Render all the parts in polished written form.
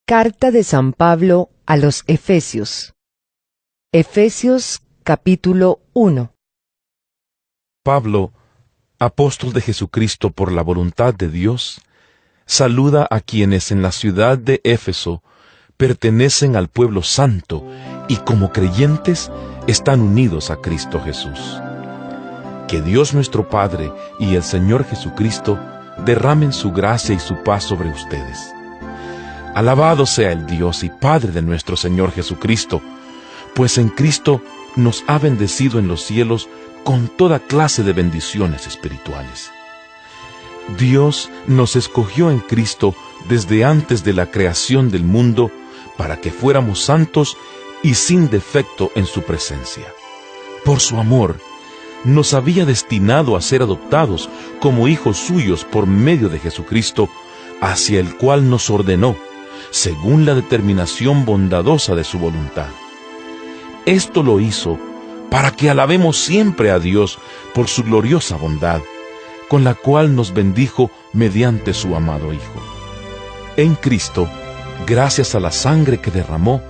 Carta de San Pablo a los Efesios. Efesios capítulo 1. Pablo, apóstol de Jesucristo por la voluntad de Dios, saluda a quienes en la ciudad de Éfeso pertenecen al pueblo santo y como creyentes están unidos a Cristo Jesús. Que Dios nuestro Padre y el Señor Jesucristo derramen su gracia y su paz sobre ustedes. Alabado sea el Dios y Padre de nuestro Señor Jesucristo, pues en Cristo nos ha bendecido en los cielos con toda clase de bendiciones espirituales. Dios nos escogió en Cristo desde antes de la creación del mundo para que fuéramos santos y sin defecto en su presencia. Por su amor, nos había destinado a ser adoptados como hijos suyos por medio de Jesucristo, hacia el cual nos ordenó, según la determinación bondadosa de su voluntad. Esto lo hizo para que alabemos siempre a Dios por su gloriosa bondad, con la cual nos bendijo mediante su amado Hijo. En Cristo, gracias a la sangre que derramó,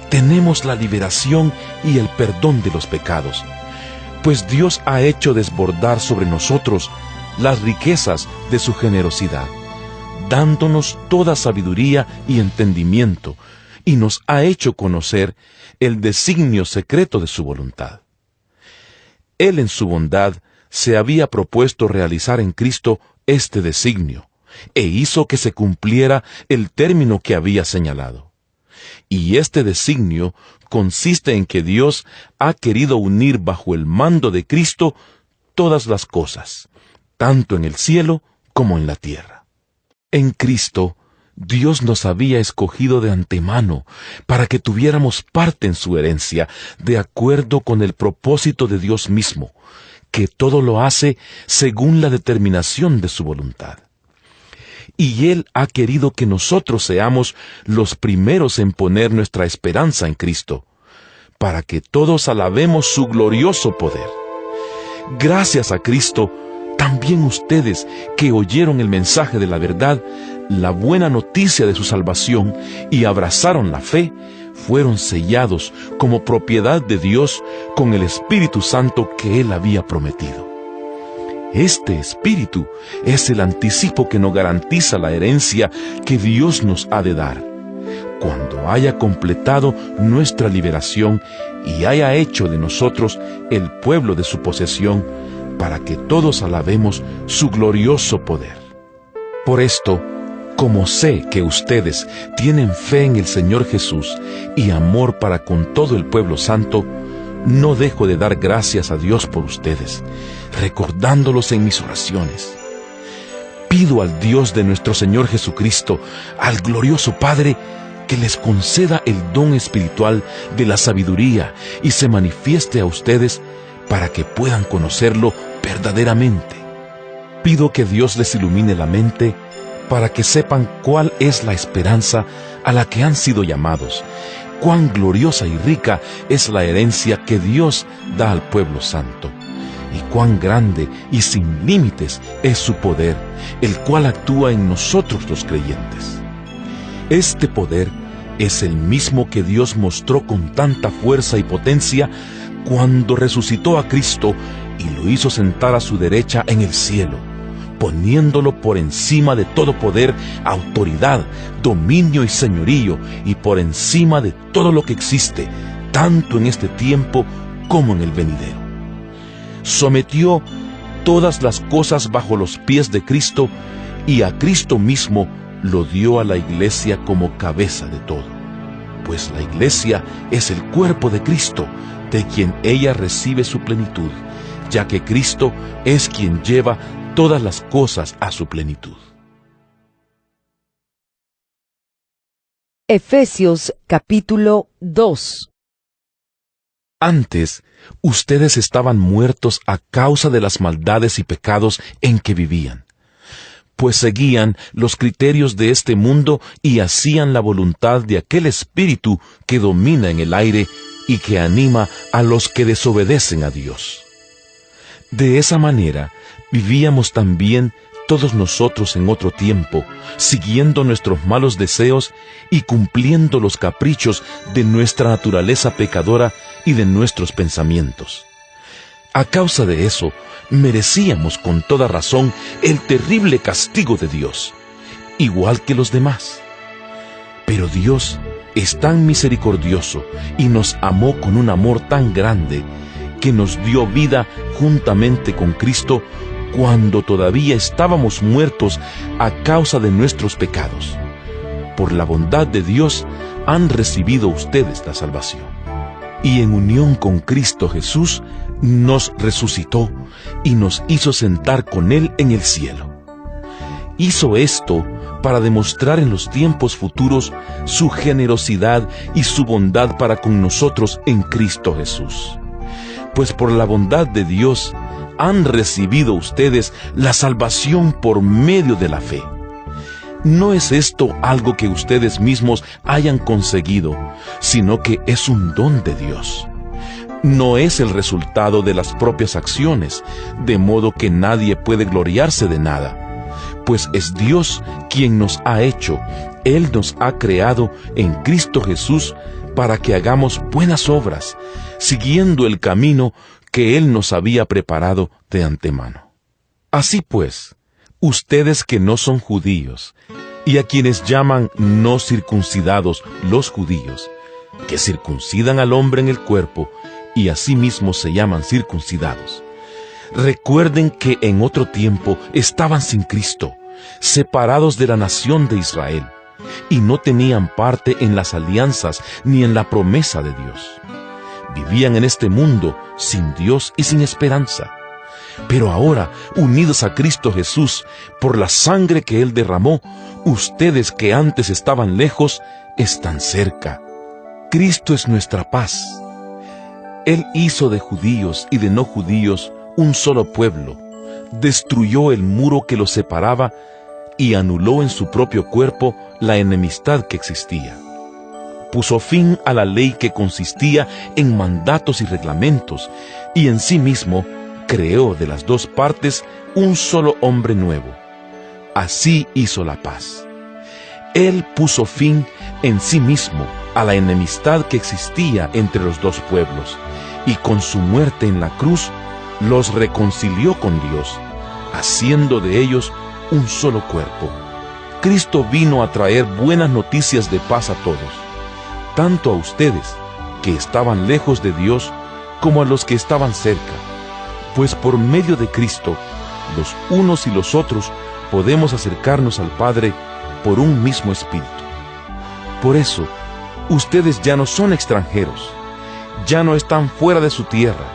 tenemos la liberación y el perdón de los pecados, pues Dios ha hecho desbordar sobre nosotros las riquezas de su generosidad, dándonos toda sabiduría y entendimiento, y nos ha hecho conocer el designio secreto de su voluntad. Él en su bondad se había propuesto realizar en Cristo este designio, e hizo que se cumpliera el término que había señalado. Y este designio consiste en que Dios ha querido unir bajo el mando de Cristo todas las cosas, tanto en el cielo como en la tierra. En Cristo, Dios nos había escogido de antemano para que tuviéramos parte en su herencia, de acuerdo con el propósito de Dios mismo, que todo lo hace según la determinación de su voluntad. Y Él ha querido que nosotros seamos los primeros en poner nuestra esperanza en Cristo, para que todos alabemos su glorioso poder. Gracias a Cristo, también ustedes que oyeron el mensaje de la verdad, la buena noticia de su salvación, y abrazaron la fe, fueron sellados como propiedad de Dios con el Espíritu Santo que Él había prometido. Este Espíritu es el anticipo que nos garantiza la herencia que Dios nos ha de dar, cuando haya completado nuestra liberación y haya hecho de nosotros el pueblo de su posesión, para que todos alabemos su glorioso poder. Por esto, como sé que ustedes tienen fe en el Señor Jesús y amor para con todo el pueblo santo, no dejo de dar gracias a Dios por ustedes, recordándolos en mis oraciones. Pido al Dios de nuestro Señor Jesucristo, al glorioso Padre, que les conceda el don espiritual de la sabiduría y se manifieste a ustedes para que puedan conocerlo verdaderamente. Pido que Dios les ilumine la mente para que sepan cuál es la esperanza a la que han sido llamados, cuán gloriosa y rica es la herencia que Dios da al pueblo santo, y cuán grande y sin límites es su poder, el cual actúa en nosotros los creyentes. Este poder es el mismo que Dios mostró con tanta fuerza y potencia cuando resucitó a Cristo y lo hizo sentar a su derecha en el cielo, poniéndolo por encima de todo poder, autoridad, dominio y señorío, y por encima de todo lo que existe, tanto en este tiempo como en el venidero. Sometió todas las cosas bajo los pies de Cristo, y a Cristo mismo lo dio a la Iglesia como cabeza de todo, pues la Iglesia es el cuerpo de Cristo, de quien ella recibe su plenitud, ya que Cristo es quien lleva todas las cosas a su plenitud. Efesios capítulo 2. Antes, ustedes estaban muertos a causa de las maldades y pecados en que vivían, pues seguían los criterios de este mundo y hacían la voluntad de aquel espíritu que domina en el aire y que anima a los que desobedecen a Dios. De esa manera, vivíamos también todos nosotros en otro tiempo, siguiendo nuestros malos deseos y cumpliendo los caprichos de nuestra naturaleza pecadora y de nuestros pensamientos. A causa de eso, merecíamos con toda razón el terrible castigo de Dios, igual que los demás. Pero Dios es tan misericordioso y nos amó con un amor tan grande que nos dio vida juntamente con Cristo cuando todavía estábamos muertos a causa de nuestros pecados. Por la bondad de Dios han recibido ustedes la salvación. Y en unión con Cristo Jesús nos resucitó y nos hizo sentar con Él en el cielo. Hizo esto para demostrar en los tiempos futuros su generosidad y su bondad para con nosotros en Cristo Jesús. Pues por la bondad de Dios han recibido ustedes la salvación por medio de la fe. No es esto algo que ustedes mismos hayan conseguido, sino que es un don de Dios. No es el resultado de las propias acciones, de modo que nadie puede gloriarse de nada. Pues es Dios quien nos ha hecho, Él nos ha creado en Cristo Jesús para que hagamos buenas obras, siguiendo el camino que Él nos había preparado de antemano. Así pues, ustedes que no son judíos, y a quienes llaman no circuncidados los judíos, que circuncidan al hombre en el cuerpo, y asimismo se llaman circuncidados, recuerden que en otro tiempo estaban sin Cristo, separados de la nación de Israel, y no tenían parte en las alianzas ni en la promesa de Dios. Vivían en este mundo sin Dios y sin esperanza. Pero ahora, unidos a Cristo Jesús, por la sangre que Él derramó, ustedes que antes estaban lejos, están cerca. Cristo es nuestra paz. Él hizo de judíos y de no judíos un solo pueblo, destruyó el muro que los separaba y anuló en su propio cuerpo la enemistad que existía. Puso fin a la ley que consistía en mandatos y reglamentos, y en sí mismo creó de las dos partes un solo hombre nuevo. Así hizo la paz. Él puso fin en sí mismo a la enemistad que existía entre los dos pueblos, y con su muerte en la cruz los reconcilió con Dios, haciendo de ellos un solo cuerpo. Cristo vino a traer buenas noticias de paz a todos, tanto a ustedes, que estaban lejos de Dios, como a los que estaban cerca, pues por medio de Cristo, los unos y los otros podemos acercarnos al Padre por un mismo Espíritu. Por eso, ustedes ya no son extranjeros, ya no están fuera de su tierra,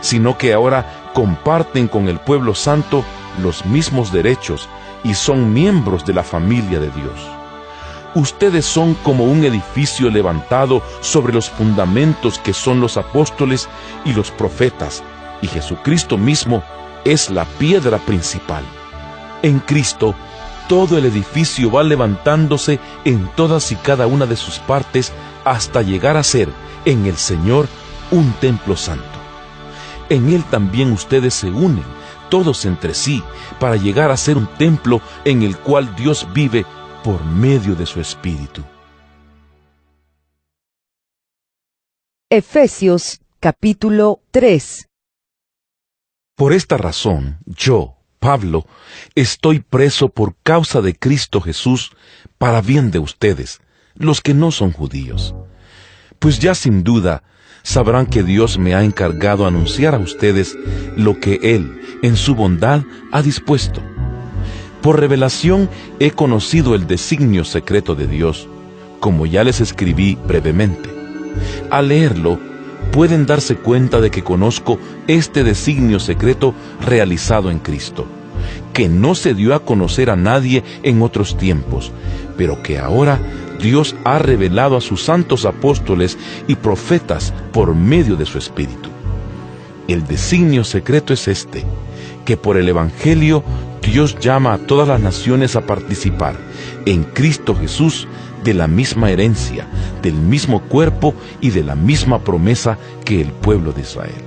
sino que ahora comparten con el pueblo santo los mismos derechos y son miembros de la familia de Dios. Ustedes son como un edificio levantado sobre los fundamentos que son los apóstoles y los profetas, y Jesucristo mismo es la piedra principal. En Cristo, todo el edificio va levantándose en todas y cada una de sus partes hasta llegar a ser, en el Señor, un templo santo. En Él también ustedes se unen, todos entre sí, para llegar a ser un templo en el cual Dios vive por medio de su Espíritu. Efesios capítulo 3. Por esta razón, yo, Pablo, estoy preso por causa de Cristo Jesús, para bien de ustedes, los que no son judíos. Pues ya sin duda sabrán que Dios me ha encargado anunciar a ustedes lo que Él, en su bondad, ha dispuesto. Por revelación he conocido el designio secreto de Dios, como ya les escribí brevemente. Al leerlo, pueden darse cuenta de que conozco este designio secreto realizado en Cristo, que no se dio a conocer a nadie en otros tiempos, pero que ahora Dios ha revelado a sus santos apóstoles y profetas por medio de su Espíritu. El designio secreto es este, que por el Evangelio Dios llama a todas las naciones a participar en Cristo Jesús de la misma herencia, del mismo cuerpo y de la misma promesa que el pueblo de Israel.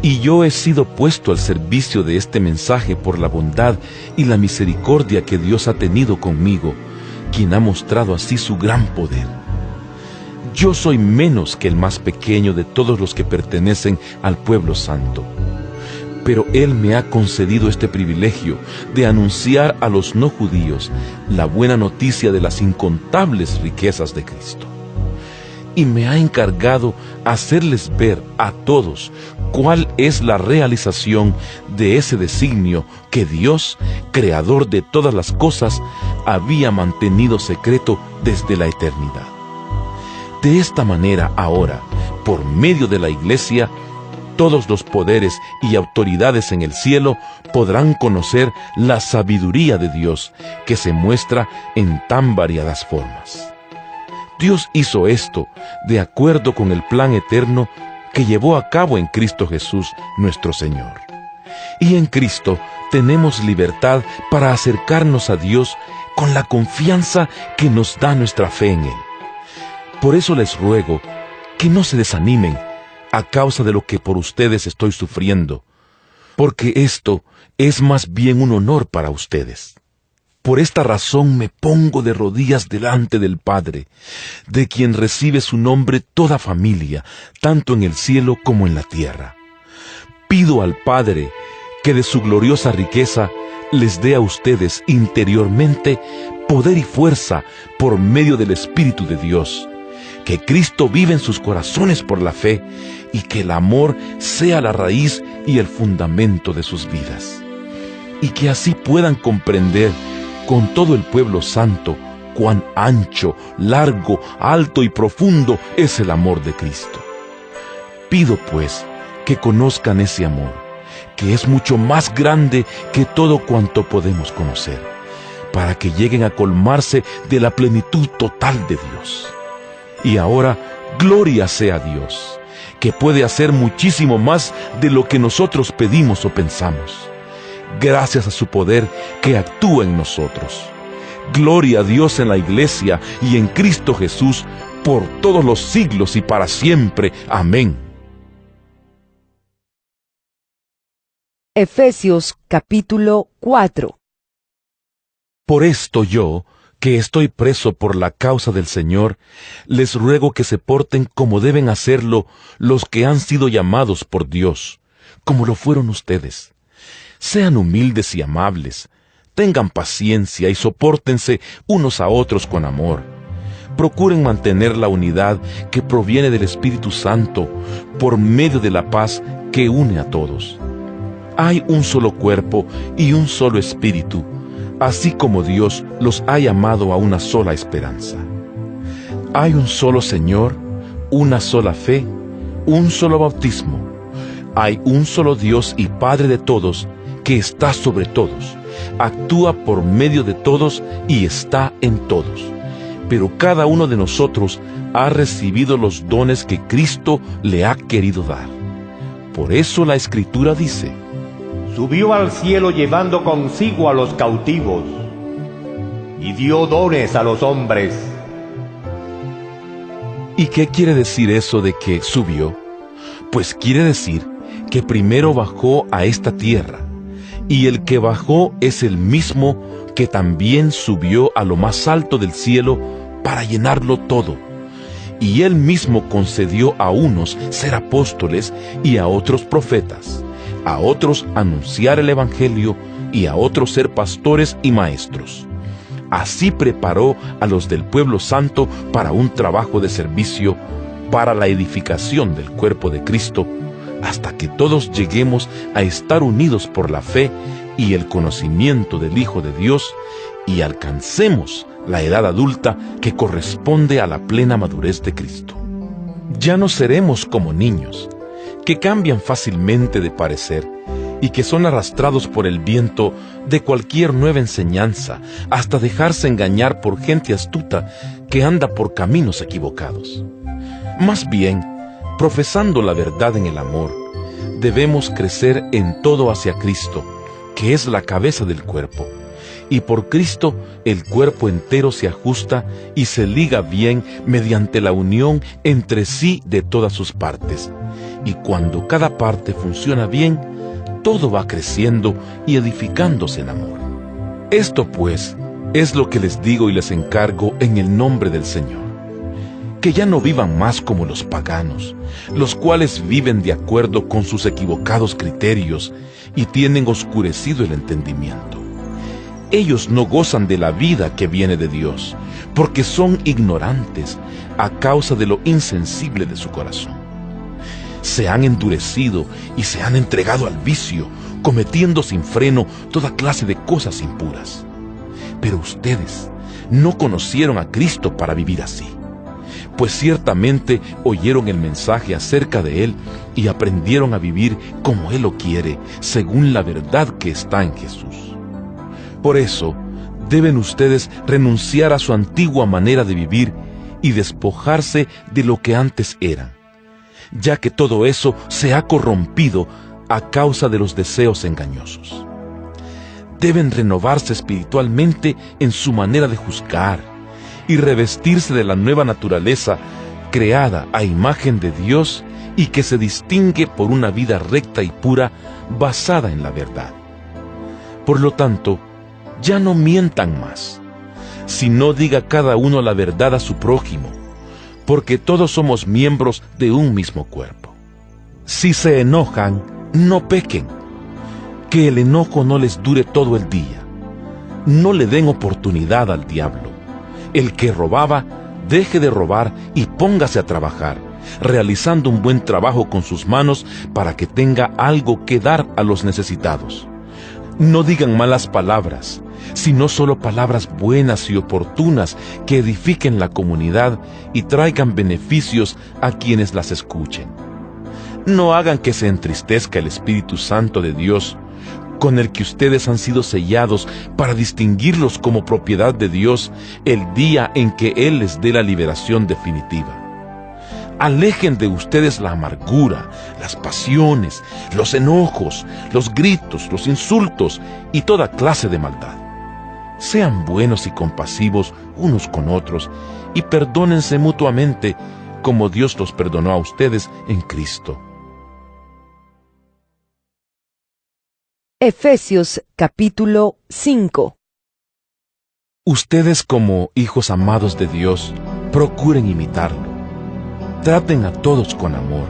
Y yo he sido puesto al servicio de este mensaje por la bondad y la misericordia que Dios ha tenido conmigo, quien ha mostrado así su gran poder. Yo soy menos que el más pequeño de todos los que pertenecen al pueblo santo. Pero Él me ha concedido este privilegio de anunciar a los no judíos la buena noticia de las incontables riquezas de Cristo. Y me ha encargado hacerles ver a todos cuál es la realización de ese designio que Dios, creador de todas las cosas, había mantenido secreto desde la eternidad. De esta manera ahora, por medio de la Iglesia, todos los poderes y autoridades en el cielo podrán conocer la sabiduría de Dios que se muestra en tan variadas formas. Dios hizo esto de acuerdo con el plan eterno que llevó a cabo en Cristo Jesús nuestro Señor. Y en Cristo tenemos libertad para acercarnos a Dios con la confianza que nos da nuestra fe en Él. Por eso les ruego que no se desanimen a causa de lo que por ustedes estoy sufriendo, porque esto es más bien un honor para ustedes. Por esta razón me pongo de rodillas delante del Padre, de quien recibe su nombre toda familia, tanto en el cielo como en la tierra. Pido al Padre que de su gloriosa riqueza les dé a ustedes interiormente poder y fuerza por medio del Espíritu de Dios, que Cristo vive en sus corazones por la fe y que el amor sea la raíz y el fundamento de sus vidas, y que así puedan comprender con todo el pueblo santo cuán ancho, largo, alto y profundo es el amor de Cristo. Pido pues que conozcan ese amor, que es mucho más grande que todo cuanto podemos conocer, para que lleguen a colmarse de la plenitud total de Dios. Y ahora, gloria sea a Dios, que puede hacer muchísimo más de lo que nosotros pedimos o pensamos, gracias a su poder que actúa en nosotros. Gloria a Dios en la Iglesia y en Cristo Jesús por todos los siglos y para siempre. Amén. Efesios capítulo 4. Por esto yo, que estoy preso por la causa del Señor, les ruego que se porten como deben hacerlo los que han sido llamados por Dios, como lo fueron ustedes. Sean humildes y amables, tengan paciencia y sopórtense unos a otros con amor. Procuren mantener la unidad que proviene del Espíritu Santo por medio de la paz que une a todos. Hay un solo cuerpo y un solo espíritu, así como Dios los ha llamado a una sola esperanza. Hay un solo Señor, una sola fe, un solo bautismo. Hay un solo Dios y Padre de todos, que está sobre todos, actúa por medio de todos y está en todos. Pero cada uno de nosotros ha recibido los dones que Cristo le ha querido dar. Por eso la Escritura dice: subió al cielo llevando consigo a los cautivos, y dio dones a los hombres. ¿Y qué quiere decir eso de que subió? Pues quiere decir que primero bajó a esta tierra, y el que bajó es el mismo que también subió a lo más alto del cielo para llenarlo todo. Y él mismo concedió a unos ser apóstoles y a otros profetas, a otros anunciar el Evangelio y a otros ser pastores y maestros. Así preparó a los del pueblo santo para un trabajo de servicio, para la edificación del cuerpo de Cristo, hasta que todos lleguemos a estar unidos por la fe y el conocimiento del Hijo de Dios y alcancemos la edad adulta que corresponde a la plena madurez de Cristo. Ya no seremos como niños, que cambian fácilmente de parecer y que son arrastrados por el viento de cualquier nueva enseñanza hasta dejarse engañar por gente astuta que anda por caminos equivocados. Más bien, profesando la verdad en el amor, debemos crecer en todo hacia Cristo, que es la cabeza del cuerpo, y por Cristo el cuerpo entero se ajusta y se liga bien mediante la unión entre sí de todas sus partes, y cuando cada parte funciona bien, todo va creciendo y edificándose en amor. Esto pues es lo que les digo y les encargo en el nombre del Señor: que ya no vivan más como los paganos, los cuales viven de acuerdo con sus equivocados criterios y tienen oscurecido el entendimiento. Ellos no gozan de la vida que viene de Dios, porque son ignorantes a causa de lo insensible de su corazón. Se han endurecido y se han entregado al vicio, cometiendo sin freno toda clase de cosas impuras. Pero ustedes no conocieron a Cristo para vivir así, pues ciertamente oyeron el mensaje acerca de Él y aprendieron a vivir como Él lo quiere, según la verdad que está en Jesús. Por eso, deben ustedes renunciar a su antigua manera de vivir y despojarse de lo que antes eran, ya que todo eso se ha corrompido a causa de los deseos engañosos. Deben renovarse espiritualmente en su manera de juzgar y revestirse de la nueva naturaleza creada a imagen de Dios y que se distingue por una vida recta y pura basada en la verdad. Por lo tanto, ya no mientan más, sino diga cada uno la verdad a su prójimo, porque todos somos miembros de un mismo cuerpo. Si se enojan, no pequen, que el enojo no les dure todo el día. No le den oportunidad al diablo. El que robaba, deje de robar y póngase a trabajar, realizando un buen trabajo con sus manos para que tenga algo que dar a los necesitados. No digan malas palabras, sino solo palabras buenas y oportunas que edifiquen la comunidad y traigan beneficios a quienes las escuchen. No hagan que se entristezca el Espíritu Santo de Dios, con el que ustedes han sido sellados para distinguirlos como propiedad de Dios el día en que Él les dé la liberación definitiva. Alejen de ustedes la amargura, las pasiones, los enojos, los gritos, los insultos y toda clase de maldad. Sean buenos y compasivos unos con otros y perdónense mutuamente como Dios los perdonó a ustedes en Cristo. Efesios capítulo 5. Ustedes, como hijos amados de Dios, procuren imitarlo. Traten a todos con amor,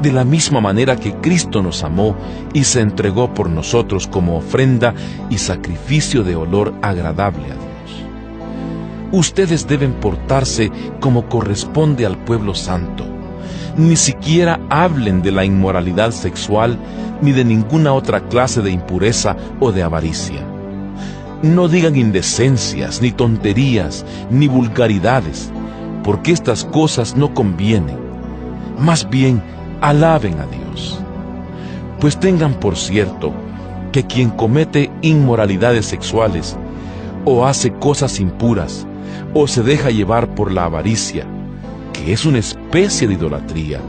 de la misma manera que Cristo nos amó y se entregó por nosotros como ofrenda y sacrificio de olor agradable a Dios. Ustedes deben portarse como corresponde al pueblo santo. Ni siquiera hablen de la inmoralidad sexual ni de ninguna otra clase de impureza o de avaricia. No digan indecencias, ni tonterías, ni vulgaridades, porque estas cosas no convienen. Más bien, alaben a Dios. Pues tengan por cierto que quien comete inmoralidades sexuales, o hace cosas impuras, o se deja llevar por la avaricia, que es una especie de idolatría,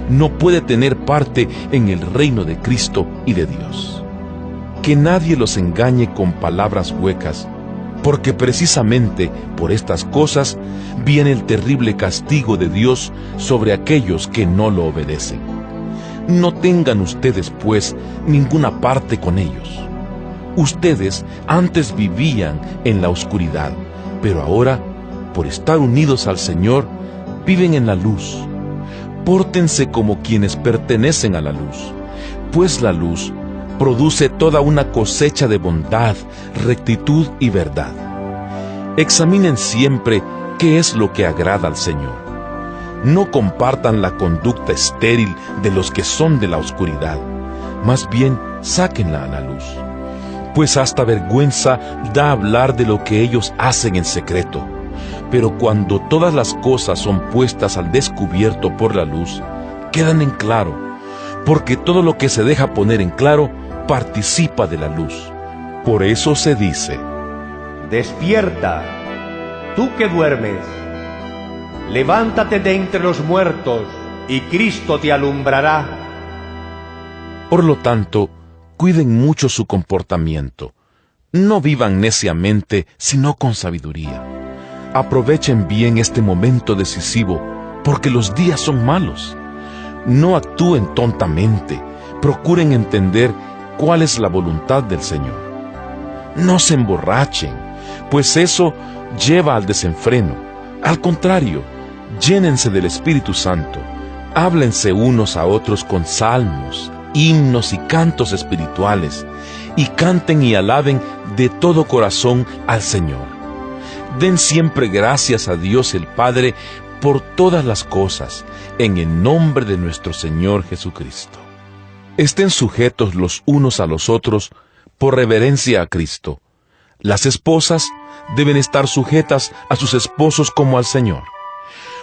no puede tener parte en el reino de Cristo y de Dios. Que nadie los engañe con palabras huecas, porque precisamente por estas cosas viene el terrible castigo de Dios sobre aquellos que no lo obedecen. No tengan ustedes, pues, ninguna parte con ellos. Ustedes antes vivían en la oscuridad, pero ahora, por estar unidos al Señor, viven en la luz. Pórtense como quienes pertenecen a la luz, pues la luz produce toda una cosecha de bondad, rectitud y verdad. Examinen siempre qué es lo que agrada al Señor. No compartan la conducta estéril de los que son de la oscuridad, más bien sáquenla a la luz. Pues hasta vergüenza da hablar de lo que ellos hacen en secreto. Pero cuando todas las cosas son puestas al descubierto por la luz, quedan en claro, porque todo lo que se deja poner en claro participa de la luz. Por eso se dice: Despierta, tú que duermes, levántate de entre los muertos, y Cristo te alumbrará. Por lo tanto, cuiden mucho su comportamiento. No vivan neciamente, sino con sabiduría. Aprovechen bien este momento decisivo, porque los días son malos. no actúen tontamente, procuren entender cuál es la voluntad del Señor. No se emborrachen, pues eso lleva al desenfreno. Al contrario, llénense del Espíritu Santo, háblense unos a otros con salmos, himnos y cantos espirituales, y canten y alaben de todo corazón al Señor. Den siempre gracias a Dios el Padre por todas las cosas, en el nombre de nuestro Señor Jesucristo. Estén sujetos los unos a los otros por reverencia a Cristo. Las esposas deben estar sujetas a sus esposos como al Señor,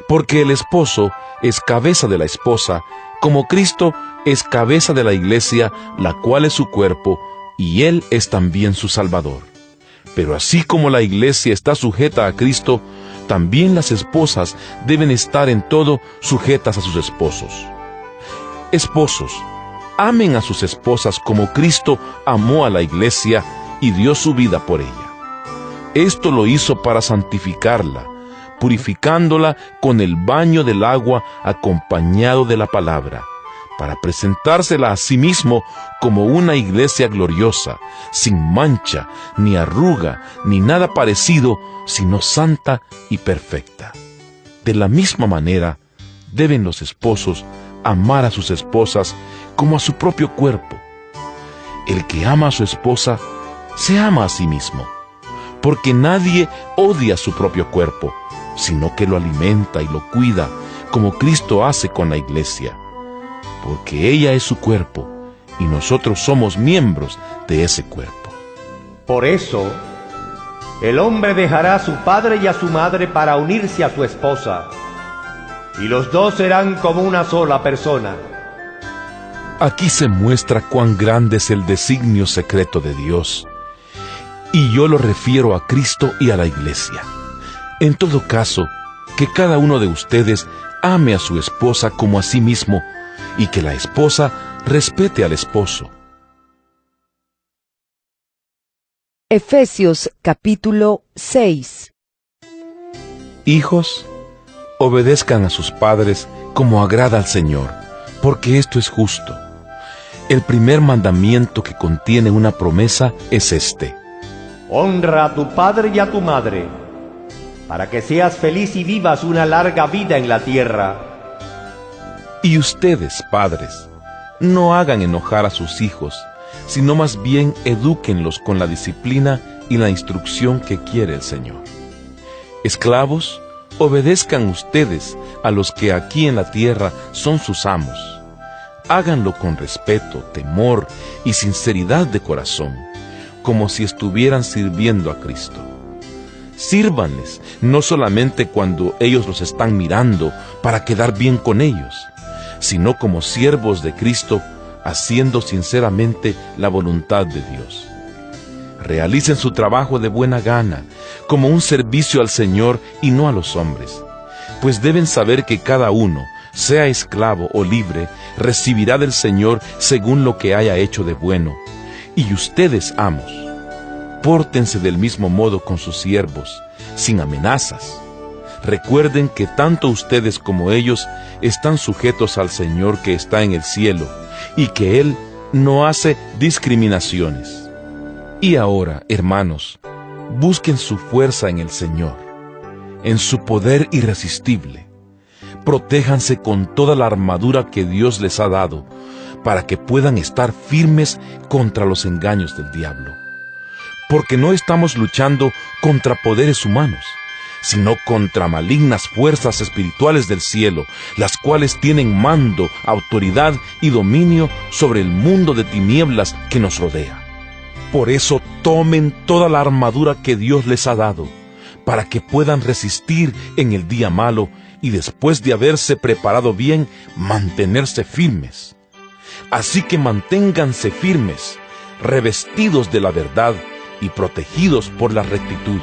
porque el esposo es cabeza de la esposa, como Cristo es cabeza de la iglesia, la cual es su cuerpo, y Él es también su Salvador. Pero así como la iglesia está sujeta a Cristo, también las esposas deben estar en todo sujetas a sus esposos. Esposos, amen a sus esposas como Cristo amó a la iglesia y dio su vida por ella. Esto lo hizo para santificarla, purificándola con el baño del agua acompañado de la palabra, para presentársela a sí mismo como una iglesia gloriosa, sin mancha, ni arruga, ni nada parecido, sino santa y perfecta. De la misma manera, deben los esposos amar a sus esposas como a su propio cuerpo. El que ama a su esposa, se ama a sí mismo, porque nadie odia su propio cuerpo, sino que lo alimenta y lo cuida, como Cristo hace con la iglesia, porque ella es su cuerpo, y nosotros somos miembros de ese cuerpo. Por eso, el hombre dejará a su padre y a su madre para unirse a su esposa, y los dos serán como una sola persona. Aquí se muestra cuán grande es el designio secreto de Dios, y yo lo refiero a Cristo y a la iglesia. En todo caso, que cada uno de ustedes ame a su esposa como a sí mismo, y que la esposa respete al esposo. Efesios capítulo 6. Hijos, obedezcan a sus padres como agrada al Señor, porque esto es justo. El primer mandamiento que contiene una promesa es este: Honra a tu padre y a tu madre, para que seas feliz y vivas una larga vida en la tierra. Y ustedes, padres, no hagan enojar a sus hijos, sino más bien edúquenlos con la disciplina y la instrucción que quiere el Señor. Esclavos, obedezcan ustedes a los que aquí en la tierra son sus amos. Háganlo con respeto, temor y sinceridad de corazón, como si estuvieran sirviendo a Cristo. Sírvanles, no solamente cuando ellos los están mirando para quedar bien con ellos, sino como siervos de Cristo, haciendo sinceramente la voluntad de Dios. Realicen su trabajo de buena gana, como un servicio al Señor y no a los hombres, pues deben saber que cada uno, sea esclavo o libre, recibirá del Señor según lo que haya hecho de bueno. Y ustedes, amos, pórtense del mismo modo con sus siervos, sin amenazas. Recuerden que tanto ustedes como ellos están sujetos al Señor que está en el cielo, y que Él no hace discriminaciones. Y ahora, hermanos, busquen su fuerza en el Señor, en su poder irresistible. Protéjanse con toda la armadura que Dios les ha dado, para que puedan estar firmes contra los engaños del diablo. Porque no estamos luchando contra poderes humanos, sino contra malignas fuerzas espirituales del cielo, las cuales tienen mando, autoridad y dominio sobre el mundo de tinieblas que nos rodea. Por eso tomen toda la armadura que Dios les ha dado, para que puedan resistir en el día malo y después de haberse preparado bien, mantenerse firmes. Así que manténganse firmes, revestidos de la verdad y protegidos por la rectitud.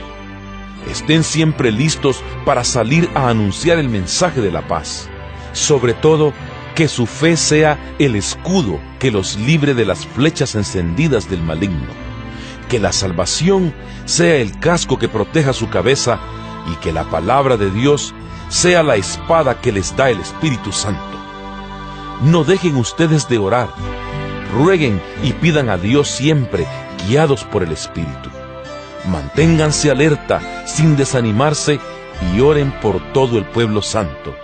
Estén siempre listos para salir a anunciar el mensaje de la paz. Sobre todo, que su fe sea el escudo que los libre de las flechas encendidas del maligno. Que la salvación sea el casco que proteja su cabeza y que la palabra de Dios sea la espada que les da el Espíritu Santo. no dejen ustedes de orar. Rueguen y pidan a Dios siempre, guiados por el Espíritu. Manténganse alerta, sin desanimarse, y oren por todo el pueblo santo.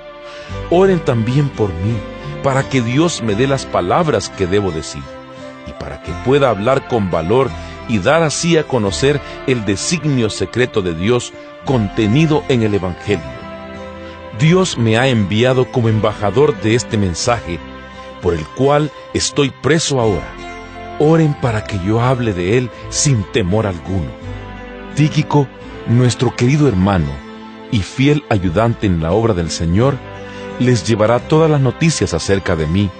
Oren también por mí, para que Dios me dé las palabras que debo decir, y para que pueda hablar con valor y dar así a conocer el designio secreto de Dios contenido en el Evangelio. Dios me ha enviado como embajador de este mensaje, por el cual estoy preso ahora. Oren para que yo hable de él sin temor alguno. Tíquico, nuestro querido hermano y fiel ayudante en la obra del Señor, les llevará todas las noticias acerca de mí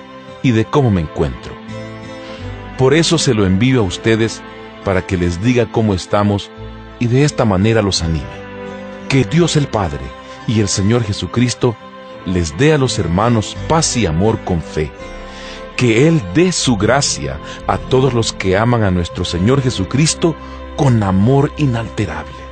y de cómo me encuentro. Por eso se lo envío a ustedes, para que les diga cómo estamos y de esta manera los anime. Que Dios el Padre y el Señor Jesucristo les dé a los hermanos paz y amor con fe. Que Él dé su gracia a todos los que aman a nuestro Señor Jesucristo con amor inalterable.